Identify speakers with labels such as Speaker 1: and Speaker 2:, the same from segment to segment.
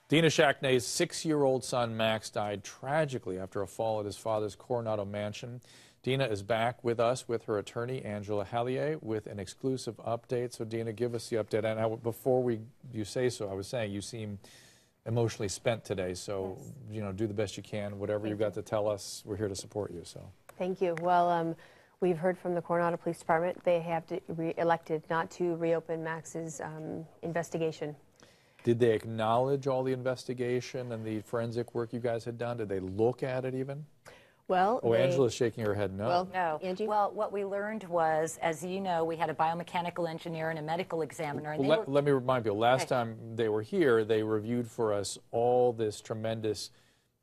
Speaker 1: Dina Shackney's 6-year-old son, Max, died tragically after a fall at his father's Coronado mansion. Dina is back with us with her attorney, Angela Hallier, with an exclusive update. So, Dina, give us the update. And before you say so, I was saying you seem emotionally spent today. So,
Speaker 2: yes.
Speaker 1: Do the best you can. Whatever you've got to tell us, we're here to support you. So,
Speaker 2: thank you. Well, we've heard from the Coronado Police Department. They have elected not to reopen Max's investigation.
Speaker 1: Did they acknowledge all the investigation and the forensic work you guys had done? Did they look at it even?
Speaker 2: Well,
Speaker 1: Angela's shaking her head no.
Speaker 3: Well, no.
Speaker 2: Angie?
Speaker 3: Well, what we learned was, as you know, we had a biomechanical engineer and a medical examiner. And
Speaker 1: let me remind you, last time they were here, they reviewed for us all this tremendous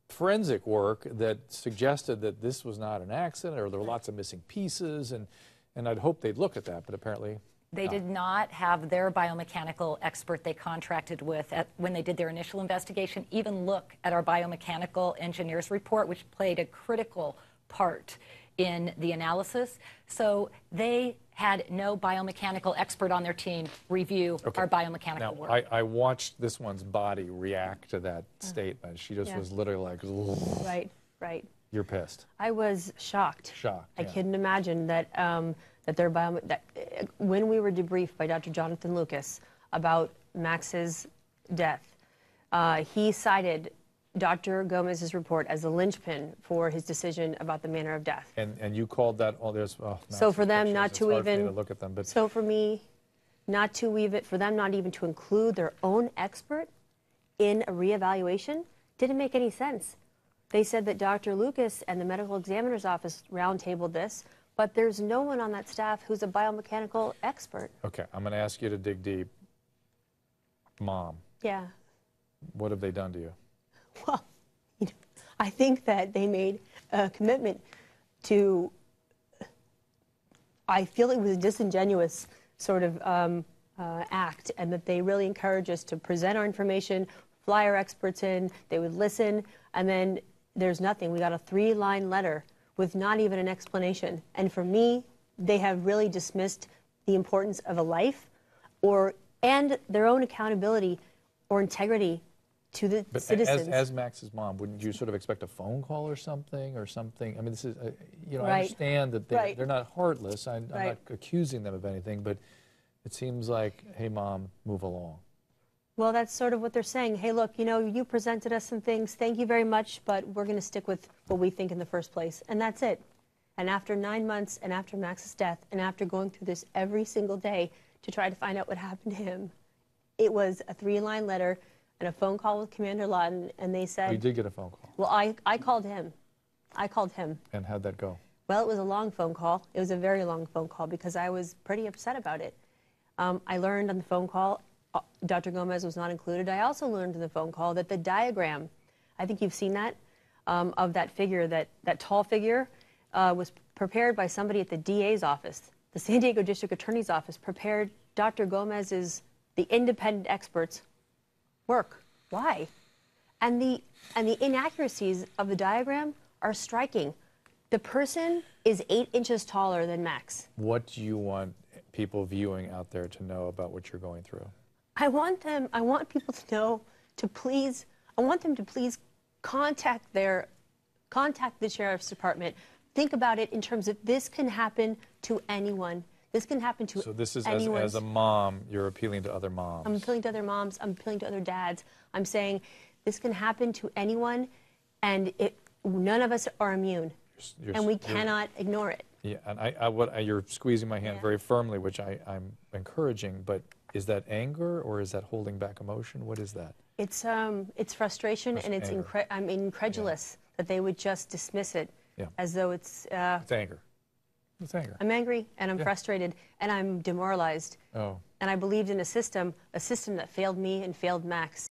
Speaker 1: forensic work that suggested that this was not an accident or there were lots of missing pieces, and I'd hoped they'd look at that, but apparently
Speaker 3: they did not have their biomechanical expert they contracted with when they did their initial investigation even look at our biomechanical engineer's report, which played a critical part in the analysis. So they had no biomechanical expert on their team review our biomechanical work.
Speaker 1: I watched this one's body react to that statement. She just was literally like, ugh.
Speaker 2: Right.
Speaker 1: You're pissed.
Speaker 2: I was shocked. I
Speaker 1: yeah.
Speaker 2: couldn't imagine that when we were debriefed by Dr. Jonathan Lucas about Max's death, he cited Dr. Gomez's report as a linchpin for his decision about the manner of death.
Speaker 1: And you called that,
Speaker 2: so for them not to even
Speaker 1: look at them, but
Speaker 2: so for me for them not even to include their own expert in a reevaluation didn't make any sense. They said that Dr. Lucas and the medical examiner's office roundtabled this, but there's no one on that staff who's a biomechanical expert.
Speaker 1: Okay, I'm going to ask you to dig deep. Mom.
Speaker 2: Yeah.
Speaker 1: What have they done to you?
Speaker 2: Well, I think that they made a commitment to, I feel it was a disingenuous sort of act, and that they really encouraged us to present our information, fly our experts in, they would listen, and then there's nothing. We got a 3-line letter with not even an explanation. And for me, they have really dismissed the importance of a life and their own accountability or integrity to the citizens.
Speaker 1: As Max's mom, wouldn't you sort of expect a phone call or something? I mean, this is, I understand that they're not heartless. I'm not accusing them of anything, but it seems like, hey, Mom, move along.
Speaker 2: Well, that's sort of what they're saying. Hey, look, you presented us some things. Thank you very much, but we're going to stick with what we think in the first place. And that's it. And after 9 months, and after Max's death, and after going through this every single day to try to find out what happened to him, it was a 3-line letter and a phone call with Commander Lawton, and they said...
Speaker 1: You did get a phone call.
Speaker 2: Well, I called him.
Speaker 1: And how'd that go?
Speaker 2: Well, it was a long phone call. It was a very long phone call because I was pretty upset about it. I learned on the phone call Dr. Gomez was not included. I also learned in the phone call that the diagram, I think you've seen that, of that figure, that tall figure, was prepared by somebody at the DA's office. The San Diego District Attorney's Office prepared Dr. Gomez's, the independent experts' work. Why? And the inaccuracies of the diagram are striking. The person is 8 inches taller than Max.
Speaker 1: What do you want people viewing out there to know about what you're going through?
Speaker 2: I want people to know I want them to please contact the Sheriff's Department. Think about it in terms of this can happen to anyone. This can happen to anyone. So this is,
Speaker 1: as a mom, you're appealing to other moms.
Speaker 2: I'm appealing to other moms. I'm appealing to other dads. I'm saying this can happen to anyone, and none of us are immune, and we cannot ignore it.
Speaker 1: Yeah, and you're squeezing my hand very firmly, which I'm encouraging, but is that anger or is that holding back emotion? What is that?
Speaker 2: It's frustration, and I'm incredulous that they would just dismiss it as though it's
Speaker 1: anger. It's anger.
Speaker 2: I'm angry, and I'm frustrated, and I'm demoralized.
Speaker 1: Oh.
Speaker 2: And I believed in a system that failed me and failed Max.